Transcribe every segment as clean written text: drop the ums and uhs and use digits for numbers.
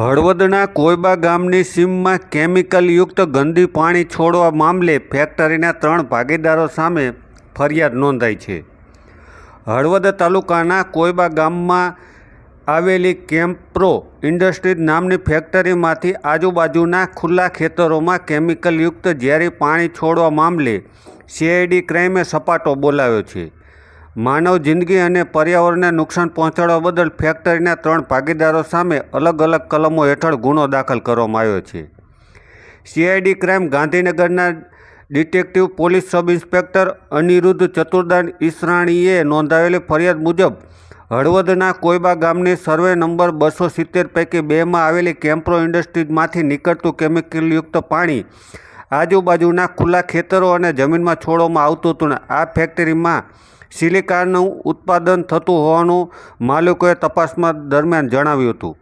હળવદના કોયબા ગામની સીમમાં કેમિકલયુક્ત ગંદી પાણી છોડવા મામલે ફેક્ટરીના 3 ભાગીદારો સામે ફરિયાદ નોંધાઈ છે. હળવદ તાલુકાના કોયબા ગામમાં આવેલી કેમ્પ્રો ઇન્ડસ્ટ્રીઝ નામની ફેક્ટરીમાંથી આજુબાજુના ખુલ્લા ખેતરોમાં કેમિકલયુક્ત ઝેરી પાણી છોડવા મામલે CID ક્રાઇમે સપાટો બોલાવ્યો છે. માનવ જિંદગી અને પર્યાવરણને નુકસાન પહોંચાડવા બદલ ફેક્ટરીના 3 ભાગીદારો સામે અલગ અલગ કલમો હેઠળ ગુનો દાખલ કરવામાં આવ્યો છે. CID ક્રાઇમ ગાંધીનગરના detective police sub inspector Aniruddh Chaturdan ઈસરાણીએ નોંધાવેલી ફરિયાદ મુજબ હળવદના કોયબા ગામની સર્વે નંબર 270 પૈકી 2માં આવેલી કેમ્પ્રો ઇન્ડસ્ટ્રીઝમાંથી નીકળતું કેમિકલયુક્ત પાણી આજુબાજુના ખુલ્લા ખેતરો અને જમીનમાં છોડવામાં આવતું હતું. આ ફેક્ટરીમાં સિલિકાનું ઉત્પાદન થતું હોવાનું માલિકોએ તપાસમાં દરમિયાન જણાવ્યું હતું.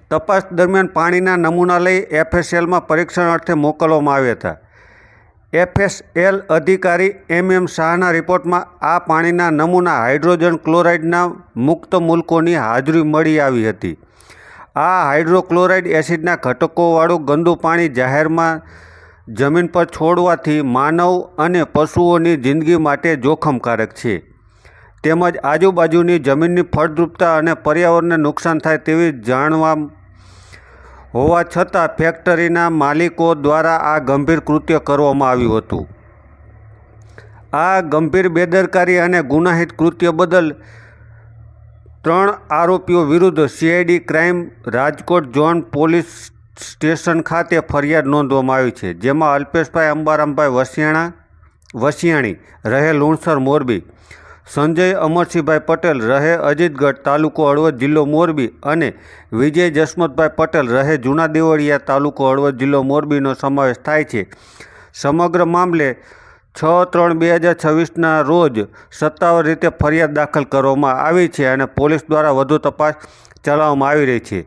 તપાસ દરમિયાન પાણીના નમૂના લઈ FSLમાં પરીક્ષણ અર્થે મોકલવામાં આવ્યા હતા. FSL અધિકારી MM શાહના રિપોર્ટમાં આ પાણીના નમૂના હાઇડ્રોજન ક્લોરાઇડના મુક્ત મૂલકોની હાજરી મળી આવી હતી. આ હાઇડ્રોક્લોરાઇડ એસિડના ઘટકોવાળું ગંદુ પાણી જાહેરમાં જમીન પર છોડવાથી માનવ અને પશુઓની જિંદગી માટે જોખમકારક છે તેમજ આજુબાજુની જમીનની ફળદ્રુપતા અને પર્યાવરણને નુકસાન થાય તેવી જાણવા હોવા છતાં ફેક્ટરીના માલિકો દ્વારા આ ગંભીર કૃત્ય કરવામાં આવ્યું હતું. આ ગંભીર બેદરકારી અને ગુનાહિત કૃત્ય બદલ 3 આરોપીઓ વિરુદ્ધ CID crime Rajkot zone police station ખાતે ફરિયાદ નોંધવામાં આવી છે. જેમાં અલ્પેશભાઈ અંબારામભાઈ વસિયાણી રહે લુણસર મોરબી, સંજય અમરસિંહભાઈ પટેલ રહે અજીતગઢ તાલુકો હળવદ જિલ્લો મોરબી અને વિજય જસમતભાઈ પટેલ રહે જૂના દેવળિયા તાલુકો હળવદ જિલ્લો મોરબીનો સમાવેશ થાય છે. સમગ્ર મામલે 6/3/2026ના રોજ સત્તાવાર રીતે ફરિયાદ દાખલ કરવામાં આવી છે અને પોલીસ દ્વારા વધુ તપાસ ચલાવવામાં આવી રહી છે.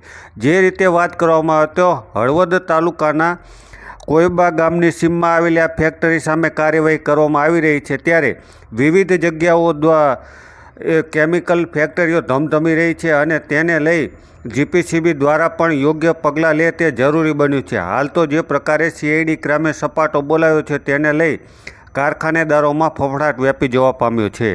જે રીતે વાત કરવામાં આવે તો હળવદ તાલુકાના કોયબા ગામની સીમમાં આવેલી આ ફેક્ટરી સામે કાર્યવાહી કરવામાં આવી રહી છે, ત્યારે વિવિધ જગ્યાઓ દ્વારા કેમિકલ ફેક્ટરીઓ ધમધમી રહી છે અને તેને લઈ GPCB દ્વારા પણ યોગ્ય પગલાં લે તે જરૂરી બન્યું છે. હાલ તો જે પ્રકારે CID ક્રાઇમે સપાટો બોલાવ્યો છે તેને લઈ કારખાનેદારોમાં ફફડાટ વ્યાપી જવા પામ્યો છે.